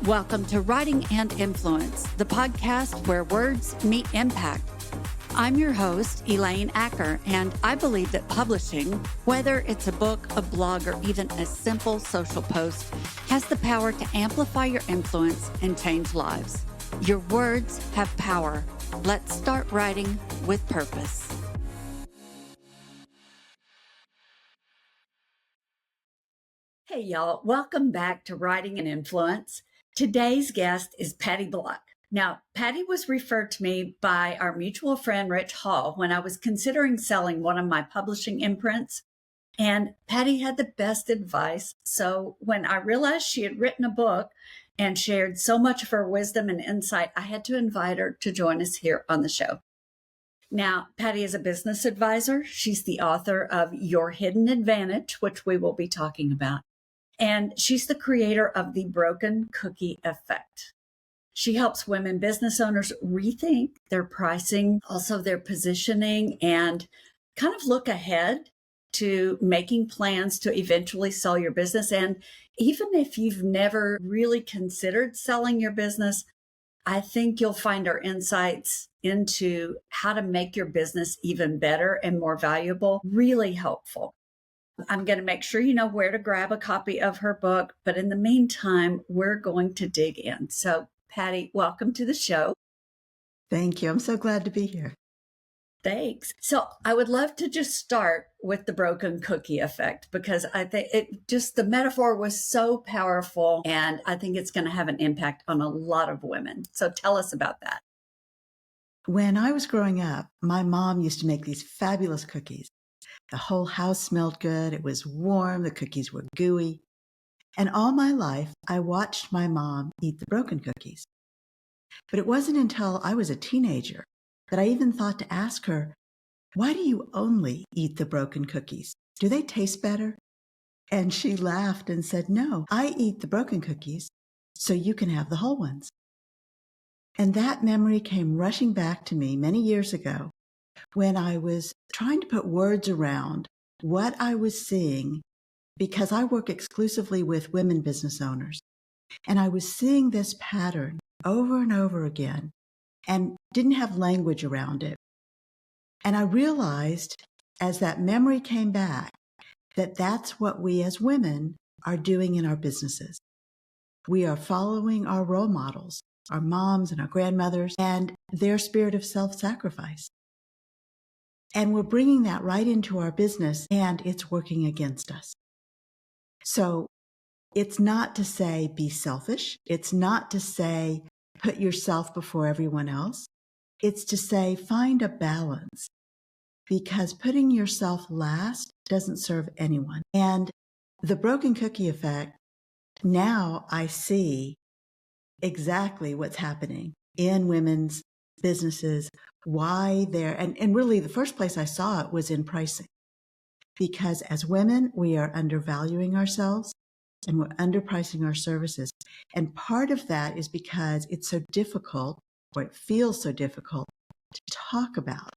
Welcome to Writing and Influence, the podcast where words meet impact. I'm your host, Elaine Acker, and I believe that publishing, whether it's a book, a blog, or even a simple social post, has the power to amplify your influence and change lives. Your words have power. Let's start writing with purpose. Hey, y'all. Welcome back to Writing and Influence. Today's guest is Patty Block. Now, Patty was referred to me by our mutual friend, Rich Hall, when I was considering selling one of my publishing imprints. And Patty had the best advice. So when I realized she had written a book and shared so much of her wisdom and insight, I had to invite her to join us here on the show. Now, Patty is a business advisor. She's the author of Your Hidden Advantage, which we will be talking about. And she's the creator of the Broken Cookie Effect. She helps women business owners rethink their pricing, also their positioning, and kind of look ahead to making plans to eventually sell your business. And even if you've never really considered selling your business, I think you'll find our insights into how to make your business even better and more valuable really helpful. I'm going to make sure you know where to grab a copy of her book, but in the meantime, we're going to dig in. So, Patty, welcome to the show. Thank you. I'm so glad to be here. Thanks. So I would love to just start with the broken cookie effect, because I think the metaphor was so powerful, and I think it's going to have an impact on a lot of women. So tell us about that. When I was growing up, my mom used to make these fabulous cookies. The whole house smelled good. It was warm. The cookies were gooey. And all my life, I watched my mom eat the broken cookies. But it wasn't until I was a teenager that I even thought to ask her, why do you only eat the broken cookies? Do they taste better? And she laughed and said, no, I eat the broken cookies so you can have the whole ones. And that memory came rushing back to me many years ago when I was trying to put words around what I was seeing, because I work exclusively with women business owners. And I was seeing this pattern over and over again and didn't have language around it. And I realized as that memory came back that that's what we as women are doing in our businesses. We are following our role models, our moms and our grandmothers, and their spirit of self-sacrifice. And we're bringing that right into our business, and it's working against us. So it's not to say be selfish. It's not to say put yourself before everyone else. It's to say find a balance, because putting yourself last doesn't serve anyone. And the broken cookie effect, now I see exactly what's happening in women's businesses, why they're, and really the first place I saw it was in pricing. Because as women, we are undervaluing ourselves and we're underpricing our services. And part of that is because it's so difficult, or it feels so difficult, to talk about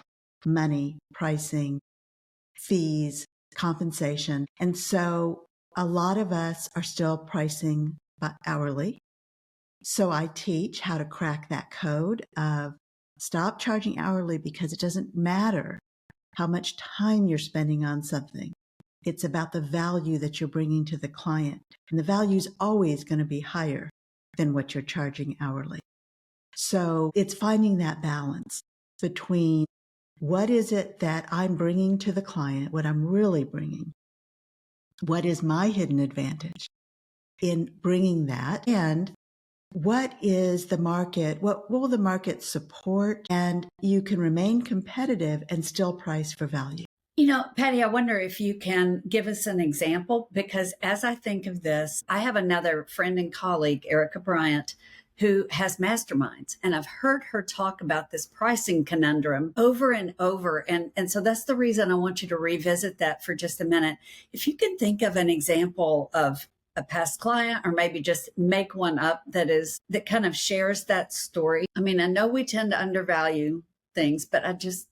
money, pricing, fees, compensation. And so a lot of us are still pricing hourly. So I teach how to crack that code of stop charging hourly, because it doesn't matter how much time you're spending on something. It's about the value that you're bringing to the client. And the value is always going to be higher than what you're charging hourly. So it's finding that balance between what is it that I'm bringing to the client, what I'm really bringing, what is my hidden advantage in bringing that, and what is the market, what will the market support, and you can remain competitive and still price for value. You know, Patty, I wonder if you can give us an example, because as I think of this, I have another friend and colleague, Erica Bryant, who has masterminds, and I've heard her talk about this pricing conundrum over and over. And so that's the reason I want you to revisit that for just a minute. If you can think of an example of a past client, or maybe just make one up that kind of shares that story. I mean, I know we tend to undervalue things, but I just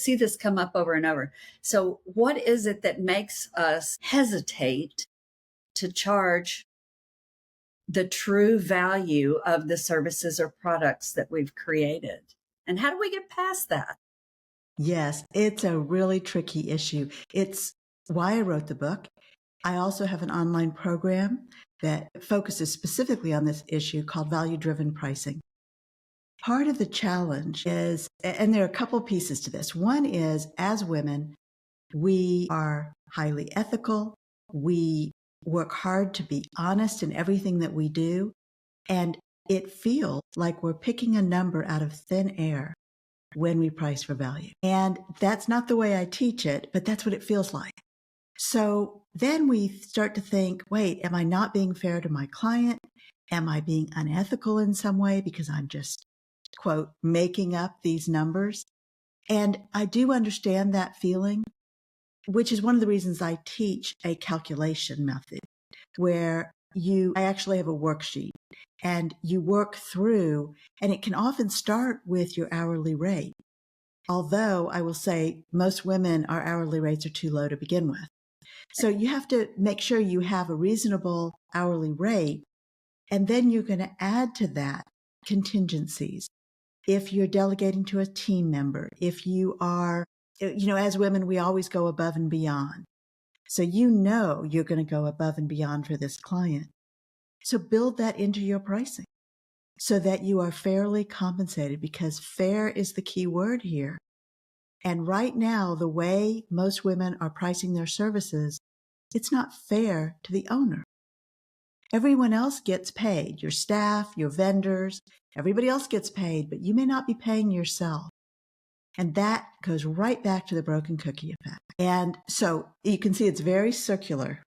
see this come up over and over. So what is it that makes us hesitate to charge the true value of the services or products that we've created. And how do we get past that? Yes, it's a really tricky issue. It's why I wrote the book. I also have an online program that focuses specifically on this issue called value-driven pricing. Part of the challenge is, and there are a couple pieces to this. One is, as women, we are highly ethical. We work hard to be honest in everything that we do. And it feels like we're picking a number out of thin air when we price for value. And that's not the way I teach it, but that's what it feels like. So then we start to think, wait, am I not being fair to my client? Am I being unethical in some way because I'm just, quote, making up these numbers? And I do understand that feeling, which is one of the reasons I teach a calculation method where I actually have a worksheet and you work through, and it can often start with your hourly rate. Although I will say most women, our hourly rates are too low to begin with. So you have to make sure you have a reasonable hourly rate, and then you're going to add to that contingencies. If you're delegating to a team member, if you are, as women, we always go above and beyond. So you're going to go above and beyond for this client. So build that into your pricing so that you are fairly compensated, because fair is the key word here. And right now, the way most women are pricing their services, it's not fair to the owner. Everyone else gets paid, your staff, your vendors, everybody else gets paid, but you may not be paying yourself. And that goes right back to the broken cookie effect. And so you can see it's very circular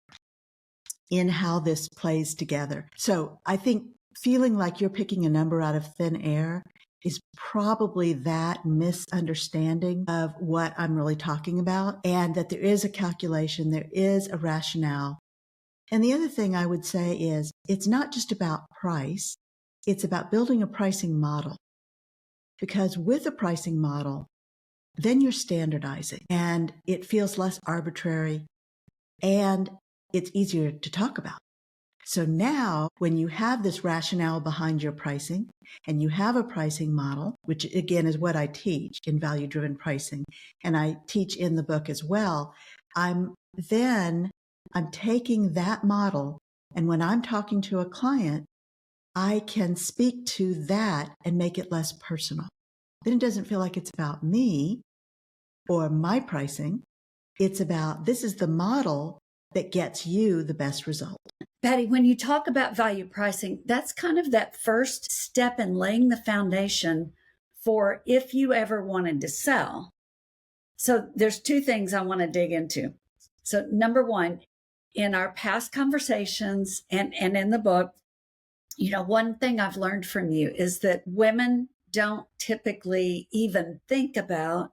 in how this plays together. So I think feeling like you're picking a number out of thin air is probably that misunderstanding of what I'm really talking about, and that there is a calculation, there is a rationale. And the other thing I would say is it's not just about price, it's about building a pricing model. Because with a pricing model, then you're standardizing and it feels less arbitrary and it's easier to talk about. So now when you have this rationale behind your pricing and you have a pricing model, which again is what I teach in value-driven pricing, and I teach in the book as well, I'm taking that model, and when I'm talking to a client, I can speak to that and make it less personal. Then it doesn't feel like it's about me or my pricing. It's about, this is the model that gets you the best result. Patty, when you talk about value pricing, that's kind of that first step in laying the foundation for if you ever wanted to sell. So there's two things I want to dig into. So number one, in our past conversations and in the book, one thing I've learned from you is that women don't typically even think about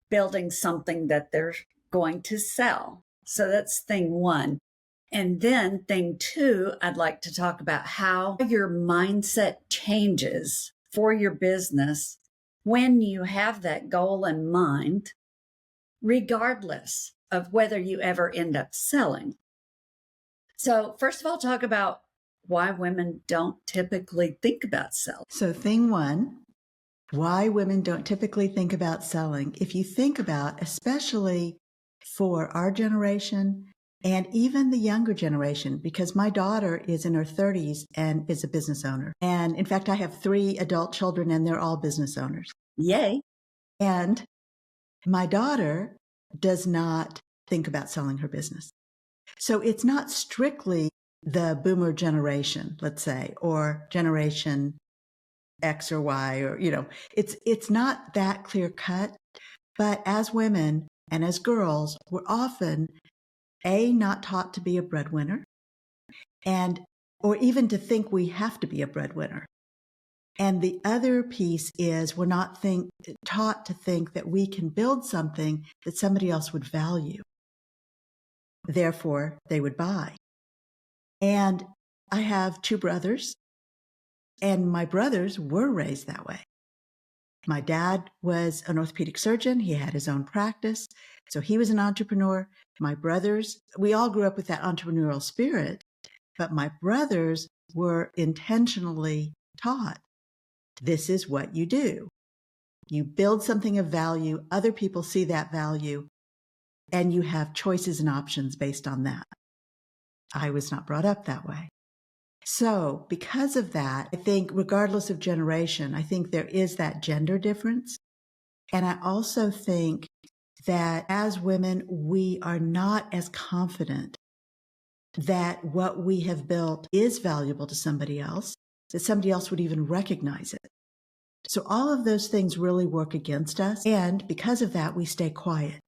building something that they're going to sell. So that's thing one. And then thing two, I'd like to talk about how your mindset changes for your business when you have that goal in mind, regardless of whether you ever end up selling. So first of all, talk about why women don't typically think about selling. So thing one, why women don't typically think about selling. If you think about, especially for our generation and even the younger generation, because my daughter is in her 30s and is a business owner. And in fact, I have 3 adult children and they're all business owners. Yay. And my daughter does not think about selling her business. So it's not strictly the boomer generation, let's say, or generation X or Y, or, it's not that clear cut. But as women and as girls, we're often not taught to be a breadwinner, or even to think we have to be a breadwinner. And the other piece is we're not taught to think that we can build something that somebody else would value. Therefore, they would buy. And I have 2 brothers, and my brothers were raised that way. My dad was an orthopedic surgeon. He had his own practice. So he was an entrepreneur. My brothers, we all grew up with that entrepreneurial spirit, but my brothers were intentionally taught. This is what you do. You build something of value, other people see that value, and you have choices and options based on that. I was not brought up that way. So because of that, I think regardless of generation, I think there is that gender difference. And I also think that as women, we are not as confident that what we have built is valuable to somebody else, that somebody else would even recognize it. So all of those things really work against us. And because of that, we stay quiet.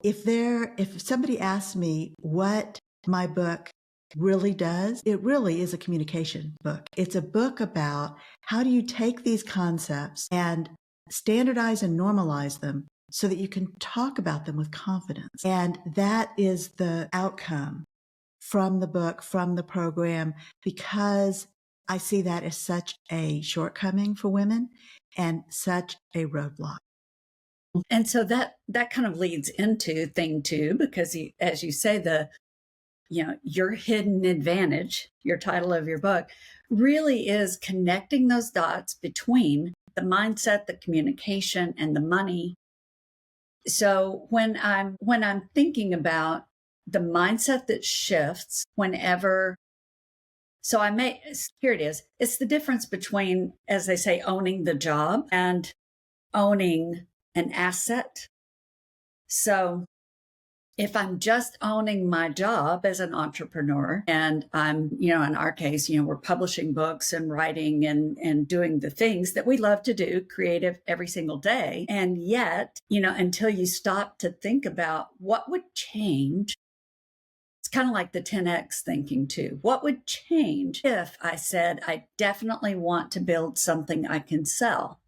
If somebody asks me what my book really does, it really is a communication book. It's a book about how do you take these concepts and standardize and normalize them so that you can talk about them with confidence. And that is the outcome from the book, from the program, because I see that as such a shortcoming for women and such a roadblock. And so that kind of leads into thing two, because as you say, your hidden advantage, your title of your book, really is connecting those dots between the mindset, the communication, and the money. So when I'm thinking about the mindset that shifts whenever, here it is. It's the difference between, as they say, owning the job and owning an asset. So if I'm just owning my job as an entrepreneur and I'm, in our case, we're publishing books and writing and doing the things that we love to do, creative every single day. And yet, until you stop to think about what would change, it's kind of like the 10X thinking too. What would change if I said, I definitely want to build something I can sell?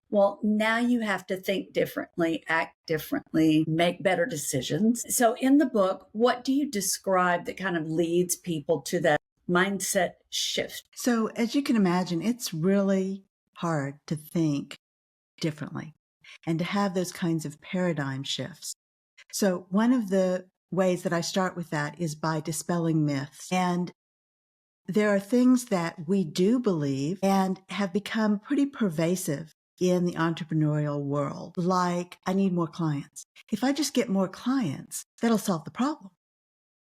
Well, now you have to think differently, act differently, make better decisions. So in the book, what do you describe that kind of leads people to that mindset shift? So as you can imagine, it's really hard to think differently and to have those kinds of paradigm shifts. So one of the ways that I start with that is by dispelling myths. And there are things that we do believe and have become pretty pervasive in the entrepreneurial world, like I need more clients. If I just get more clients, that'll solve the problem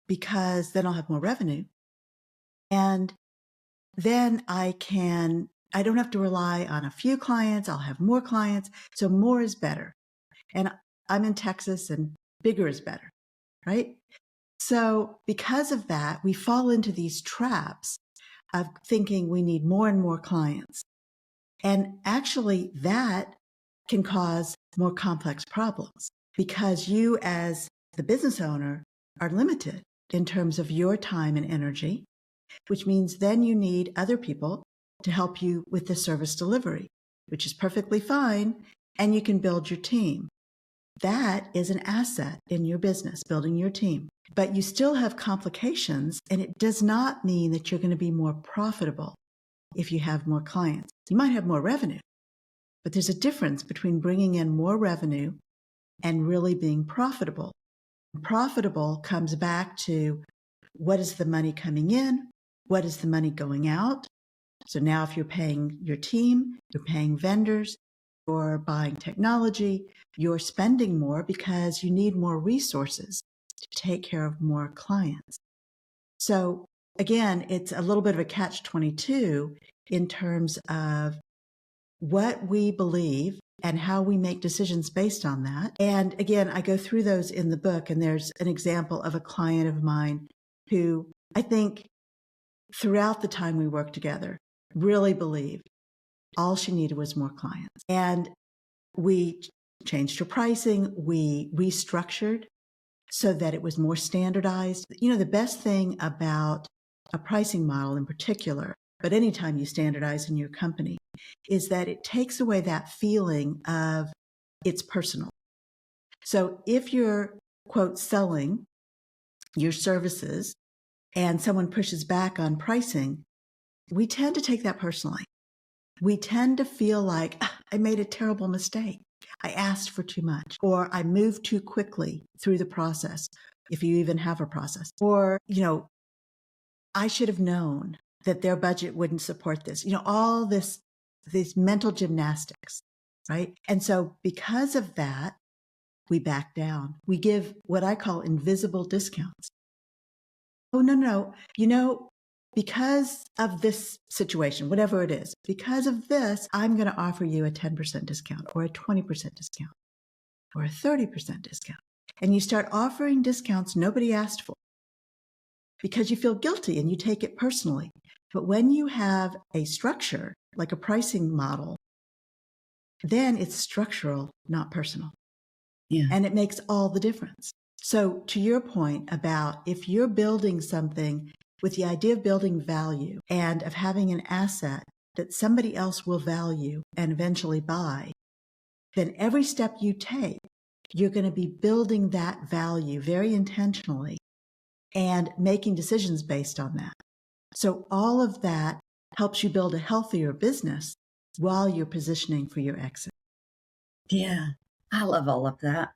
because then I'll have more revenue. And then I don't have to rely on a few clients. I'll have more clients. So more is better. And I'm in Texas and bigger is better, right? So because of that, we fall into these traps of thinking we need more and more clients. And actually that can cause more complex problems because you as the business owner are limited in terms of your time and energy, which means then you need other people to help you with the service delivery, which is perfectly fine. And you can build your team. That is an asset in your business, building your team. But you still have complications, and it does not mean that you're going to be more profitable if you have more clients. You might have more revenue, but there's a difference between bringing in more revenue and really being profitable. Profitable comes back to what is the money coming in? What is the money going out? So now if you're paying your team, you're paying vendors, you're buying technology, you're spending more because you need more resources to take care of more clients. So again, it's a little bit of a catch-22 in terms of what we believe and how we make decisions based on that. And again, I go through those in the book, and there's an example of a client of mine who I think throughout the time we worked together really believed all she needed was more clients. And we changed her pricing. We restructured so that it was more standardized. The best thing about a pricing model in particular, but anytime you standardize in your company, is that it takes away that feeling of it's personal. So if you're, quote, selling your services and someone pushes back on pricing, we tend to take that personally. We tend to feel like I made a terrible mistake. I asked for too much, or I moved too quickly through the process, if you even have a process, or, I should have known that their budget wouldn't support this. All these mental gymnastics, right? And so because of that, we back down. We give what I call invisible discounts. Oh, no. Because of this situation, whatever it is, because of this, I'm going to offer you a 10% discount or a 20% discount or a 30% discount. And you start offering discounts nobody asked for because you feel guilty and you take it personally. But when you have a structure, like a pricing model, then it's structural, not personal. Yeah. And it makes all the difference. So to your point about if you're building something with the idea of building value and of having an asset that somebody else will value and eventually buy, then every step you take, you're going to be building that value very intentionally and making decisions based on that. So all of that helps you build a healthier business while you're positioning for your exit. Yeah, I love all of that.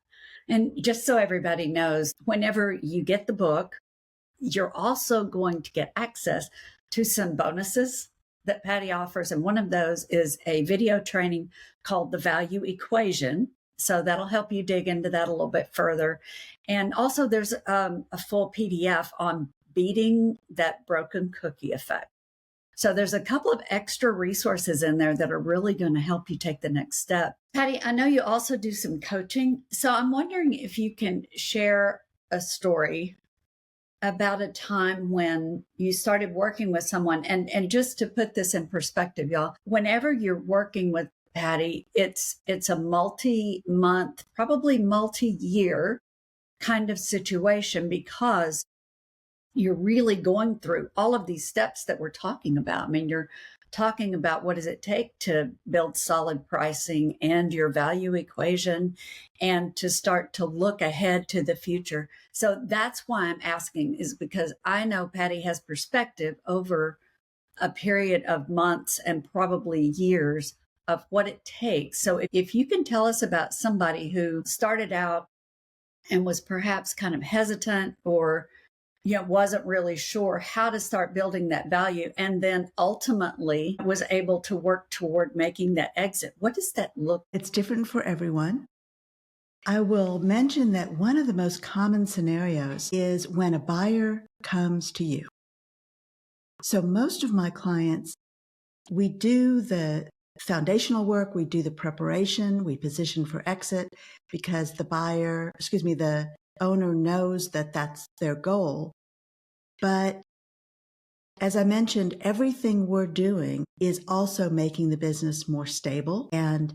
And just so everybody knows, whenever you get the book, you're also going to get access to some bonuses that Patty offers. And one of those is a video training called The Value Equation. So that'll help you dig into that a little bit further. And also, there's a full PDF on beating that broken cookie effect. So there's a couple of extra resources in there that are really going to help you take the next step. Patty, I know you also do some coaching. So I'm wondering if you can share a story about a time when you started working with someone. And just to put this in perspective, y'all, whenever you're working with Patty, it's a multi-month, probably multi-year kind of situation because you're really going through all of these steps that we're talking about. I mean, you're talking about what does it take to build solid pricing and your value equation and to start to look ahead to the future. So that's why I'm asking, is because I know Patty has perspective over a period of months and probably years of what it takes. So if you can tell us about somebody who started out and was perhaps kind of hesitant or wasn't really sure how to start building that value and then ultimately was able to work toward making that exit. What does that look like? It's different for everyone. I will mention that one of the most common scenarios is when a buyer comes to you. So most of my clients, we do the foundational work, we do the preparation, we position for exit because the owner knows that that's their goal. But as I mentioned, everything we're doing is also making the business more stable and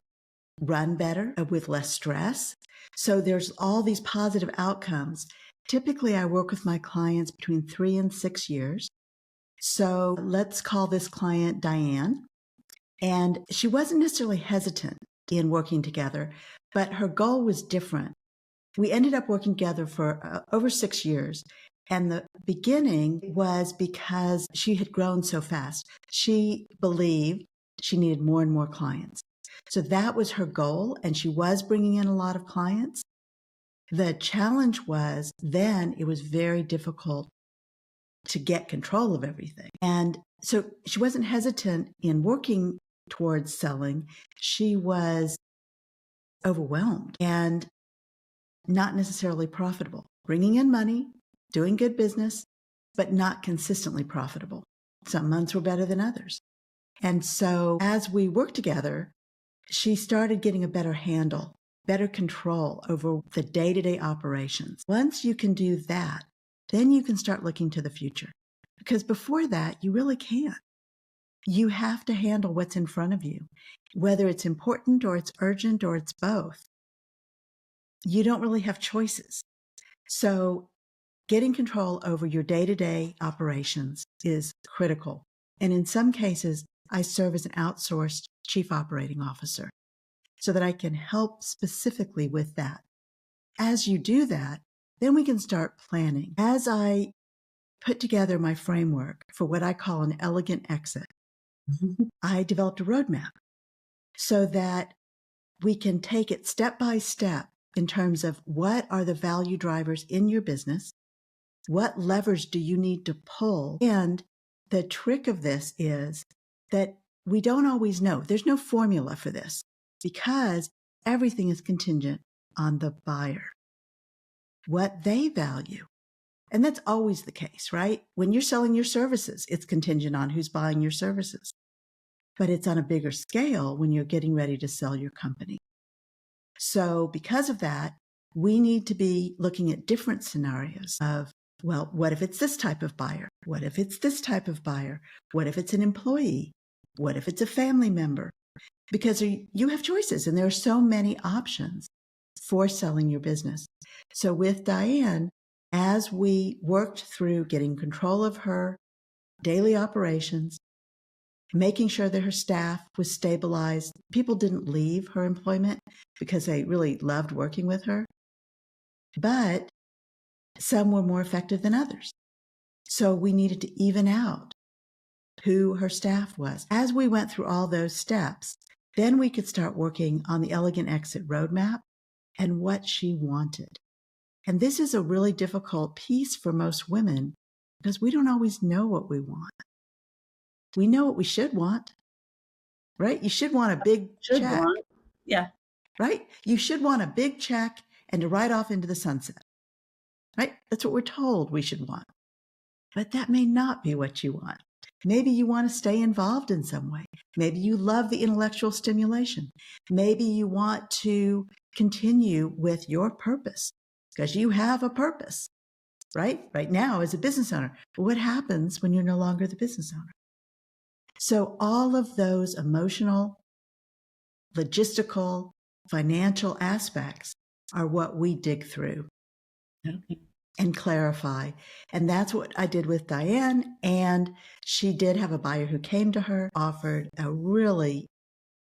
run better with less stress. So there's all these positive outcomes. Typically, I work with my clients between 3 and 6 years. So let's call this client Diane. And she wasn't necessarily hesitant in working together, but her goal was different. We ended up working together for over 6 years. And the beginning was because she had grown so fast. She believed she needed more and more clients. So that was her goal, and she was bringing in a lot of clients. The challenge was then it was very difficult to get control of everything. And so she wasn't hesitant in working towards selling. She was overwhelmed and not necessarily profitable, bringing in money, doing good business, but not consistently profitable. Some months were better than others. And so as we worked together, she started getting a better handle, better control over the day-to-day operations. Once you can do that, then you can start looking to the future. Because before that, you really can't. You have to handle what's in front of you, whether it's important or it's urgent or it's both. You don't really have choices. So getting control over your day-to-day operations is critical. And in some cases, I serve as an outsourced chief operating officer so that I can help specifically with that. As you do that, then we can start planning. As I put together my framework for what I call an elegant exit, I developed a roadmap so that we can take it step by step in terms of what are the value drivers in your business, what levers do you need to pull, and the trick of this is that we don't always know. There's no formula for this because everything is contingent on the buyer, what they value. And that's always the case, right? When you're selling your services, it's contingent on who's buying your services. But it's on a bigger scale when you're getting ready to sell your company. So because of that, we need to be looking at different scenarios of, well, what if it's this type of buyer? What if it's this type of buyer? What if it's an employee? What if it's a family member? Because you have choices and there are so many options for selling your business. So with Diane, as we worked through getting control of her daily operations, making sure that her staff was stabilized, people didn't leave her employment because they really loved working with her, but some were more effective than others. So we needed to even out who her staff was. As we went through all those steps, then we could start working on the elegant exit roadmap and what she wanted. And this is a really difficult piece for most women because we don't always know what we want. We know what we should want, right? You should want a big check. Yeah. Right? You should want a big check and to ride off into the sunset, right? That's what we're told we should want. But that may not be what you want. Maybe you want to stay involved in some way. Maybe you love the intellectual stimulation. Maybe you want to continue with your purpose because you have a purpose, right? Right now as a business owner. But what happens when you're no longer the business owner? So all of those emotional, logistical, financial aspects are what we dig through and clarify. And that's what I did with Diane. And she did have a buyer who came to her, offered a really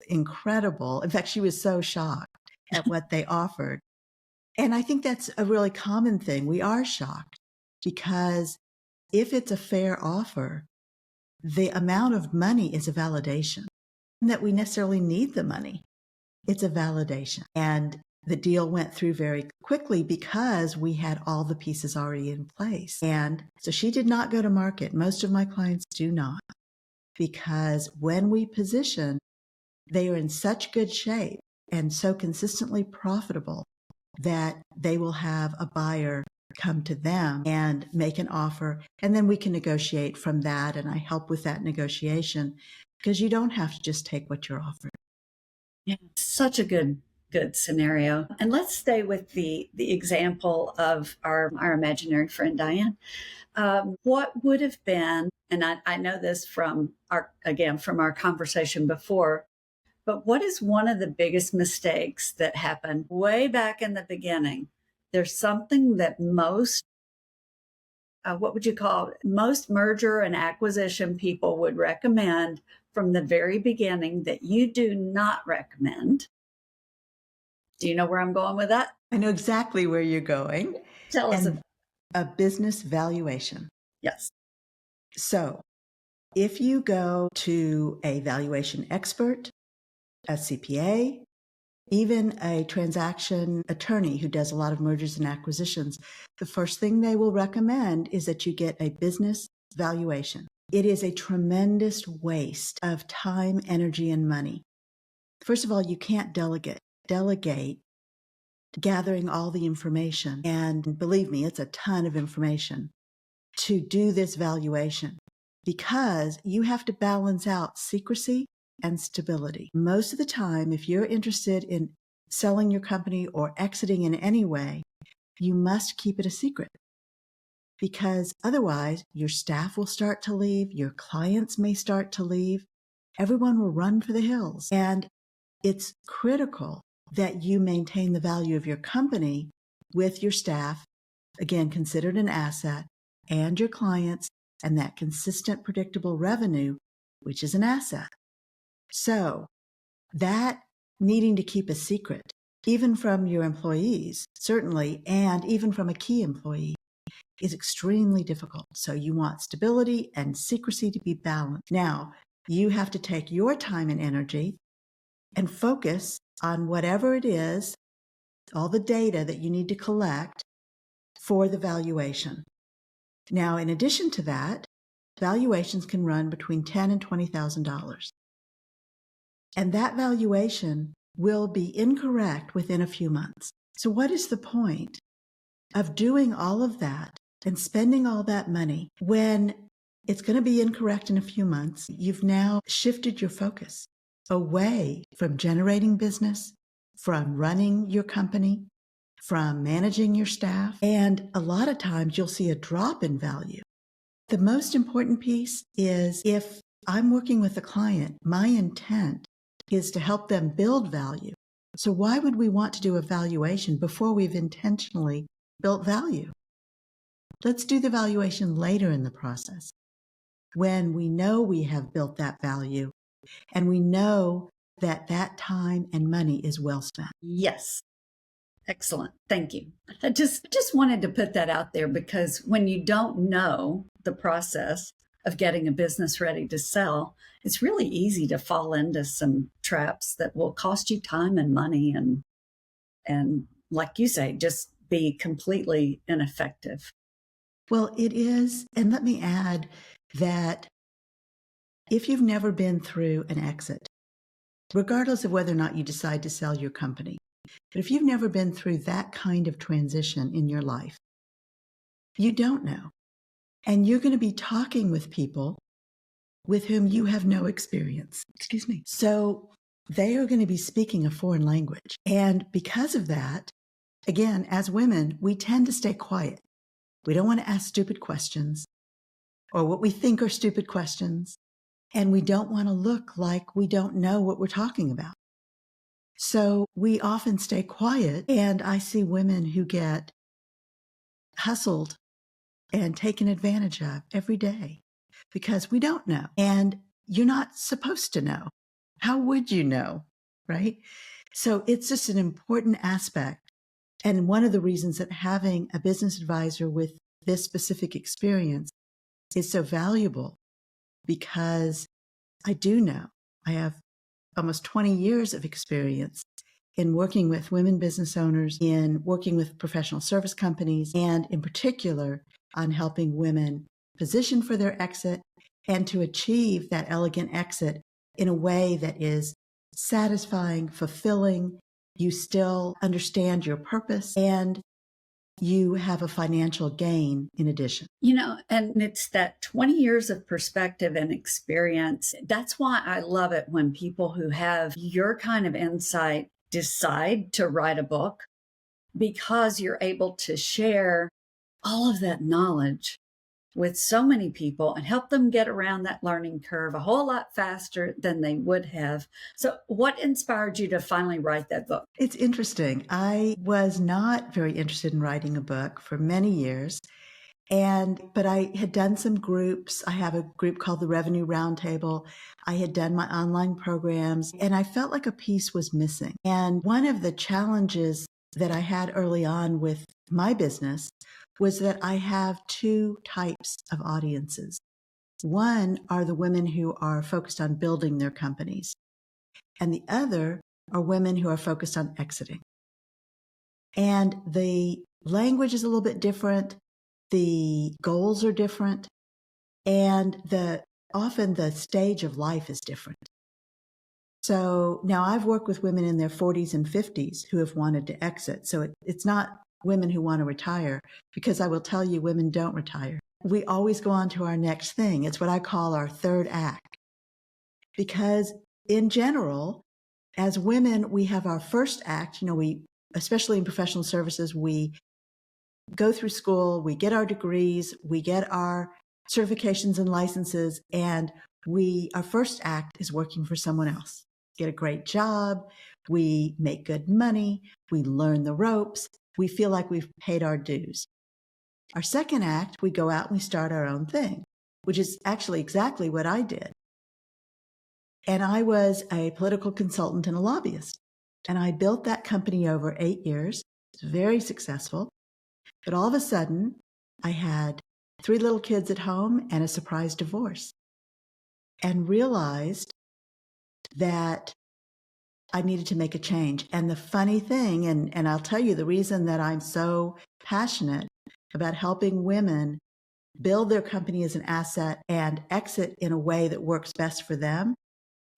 incredible, in fact, she was so shocked at what they offered. And I think that's a really common thing. We are shocked because if it's a fair offer, the amount of money is a validation that we necessarily need the money. It's a validation. And the deal went through very quickly because we had all the pieces already in place. And so she did not go to market. Most of my clients do not, because when we position, they are in such good shape and so consistently profitable that they will have a buyer come to them and make an offer. And then we can negotiate from that. And I help with that negotiation because you don't have to just take what you're offered. Yeah, such a good scenario. And let's stay with the example of our imaginary friend Diane. What would have been, and I know this from our conversation before, but what is one of the biggest mistakes that happened way back in the beginning? There's something that most what would you call it? Most merger and acquisition people would recommend from the very beginning that you do not recommend. Do you know where I'm going with that? I know exactly where you're going. Tell us. A business valuation. Yes. So if you go to a valuation expert, a CPA, even a transaction attorney who does a lot of mergers and acquisitions, the first thing they will recommend is that you get a business valuation. It is a tremendous waste of time, energy, and money. First of all, you can't delegate gathering all the information. And believe me, it's a ton of information to do this valuation because you have to balance out secrecy and stability. Most of the time, if you're interested in selling your company or exiting in any way, you must keep it a secret because otherwise your staff will start to leave, your clients may start to leave, everyone will run for the hills. And it's critical that you maintain the value of your company with your staff, again, considered an asset, and your clients, and that consistent, predictable revenue, which is an asset. So that needing to keep a secret, even from your employees, certainly, and even from a key employee, is extremely difficult. So you want stability and secrecy to be balanced. Now, you have to take your time and energy and focus on whatever it is, all the data that you need to collect for the valuation. Now, in addition to that, valuations can run between $10,000 and $20,000. And that valuation will be incorrect within a few months. So what is the point of doing all of that and spending all that money when it's going to be incorrect in a few months? You've now shifted your focus away from generating business, from running your company, from managing your staff. And a lot of times you'll see a drop in value. The most important piece is if I'm working with a client, my intent is to help them build value. So why would we want to do a valuation before we've intentionally built value? Let's do the valuation later in the process when we know we have built that value and we know that that time and money is well spent. Yes. Excellent. Thank you. I just wanted to put that out there because when you don't know the process of getting a business ready to sell, it's really easy to fall into some traps that will cost you time and money and like you say, just be completely ineffective. Well, it is. And let me add that if you've never been through an exit, regardless of whether or not you decide to sell your company, but if you've never been through that kind of transition in your life, you don't know. And you're going to be talking with people with whom you have no experience. Excuse me. So they are going to be speaking a foreign language. And because of that, again, as women, we tend to stay quiet. We don't want to ask stupid questions or what we think are stupid questions. And we don't want to look like we don't know what we're talking about. So we often stay quiet. And I see women who get hustled and taken advantage of every day because we don't know. And you're not supposed to know. How would you know? Right? So it's just an important aspect. And one of the reasons that having a business advisor with this specific experience is so valuable, because I do know I have almost 20 years of experience in working with women business owners, in working with professional service companies, and in particular on helping women position for their exit and to achieve that elegant exit in a way that is satisfying, fulfilling. You still understand your purpose and you have a financial gain in addition. And it's that 20 years of perspective and experience. That's why I love it when people who have your kind of insight decide to write a book, because you're able to share all of that knowledge with so many people and help them get around that learning curve a whole lot faster than they would have. So what inspired you to finally write that book? It's interesting. I was not very interested in writing a book for many years. But I had done some groups. I have a group called the Revenue Roundtable. I had done my online programs, and I felt like a piece was missing. And one of the challenges that I had early on with my business was that I have two types of audiences. One are the women who are focused on building their companies, and the other are women who are focused on exiting. And the language is a little bit different. The goals are different, and often the stage of life is different. So now I've worked with women in their 40s and 50s who have wanted to exit. So it's not women who want to retire, because I will tell you, women don't retire. We always go on to our next thing. It's what I call our third act. Because in general, as women, we have our first act. Especially in professional services, we go through school, we get our degrees, we get our certifications and licenses, and our first act is working for someone else. Get a great job, we make good money, we learn the ropes, we feel like we've paid our dues. Our second act, we go out and we start our own thing, which is actually exactly what I did. And I was a political consultant and a lobbyist. And I built that company over 8 years. It was very successful. But all of a sudden, I had 3 little kids at home and a surprise divorce, and realized that I needed to make a change. And the funny thing, and I'll tell you the reason that I'm so passionate about helping women build their company as an asset and exit in a way that works best for them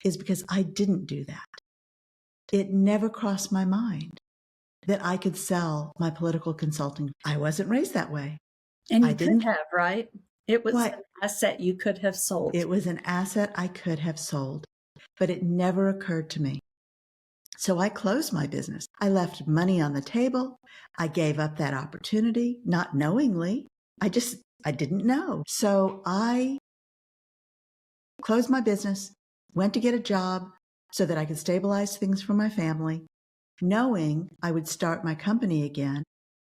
is because I didn't do that. It never crossed my mind that I could sell my political consulting. I wasn't raised that way. And I you didn't could have, right? It was What? an asset you could have sold. It was an asset I could have sold, but it never occurred to me. So I closed my business. I left money on the table. I gave up that opportunity, not knowingly. I didn't know. So I closed my business, went to get a job so that I could stabilize things for my family, knowing I would start my company again,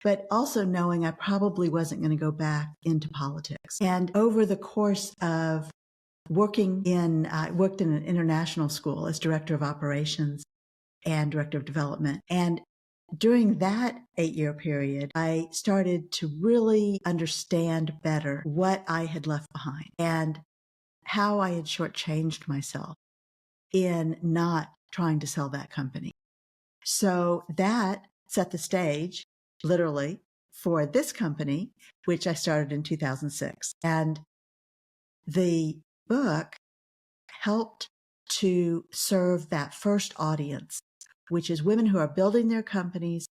but also knowing I probably wasn't going to go back into politics. And over the course of I worked in an international school as director of operations and director of development. And during that 8-year period, I started to really understand better what I had left behind and how I had shortchanged myself in not trying to sell that company. So that set the stage, literally, for this company, which I started in 2006. And the book helped to serve that first audience, which is women who are building their companies,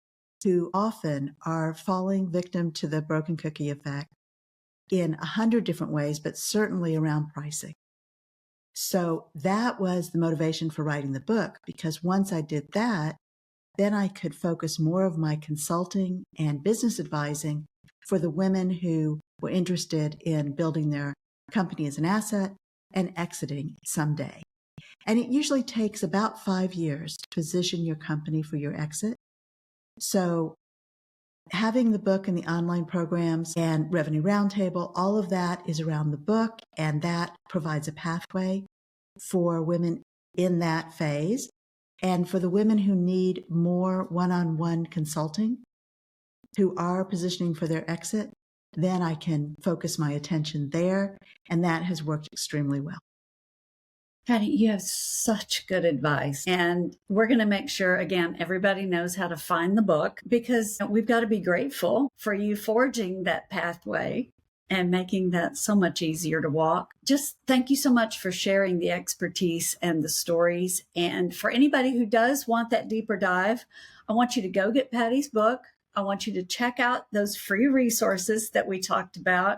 who often are falling victim to the broken cookie effect in 100 different ways, but certainly around pricing. So that was the motivation for writing the book, because once I did that, then I could focus more of my consulting and business advising for the women who were interested in building their company as an asset and exiting someday. And it usually takes about 5 years to position your company for your exit. So having the book and the online programs and Revenue Roundtable, all of that is around the book, and that provides a pathway for women in that phase. And for the women who need more one-on-one consulting, who are positioning for their exit, then I can focus my attention there, and that has worked extremely well. Patty, you have such good advice. And we're going to make sure, again, everybody knows how to find the book, because we've got to be grateful for you forging that pathway and making that so much easier to walk. Just thank you so much for sharing the expertise and the stories. And for anybody who does want that deeper dive, I want you to go get Patty's book. I want you to check out those free resources that we talked about.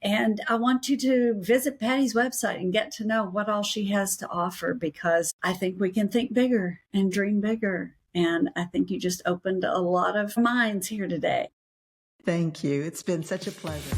And I want you to visit Patty's website and get to know what all she has to offer, because I think we can think bigger and dream bigger. And I think you just opened a lot of minds here today. Thank you. It's been such a pleasure.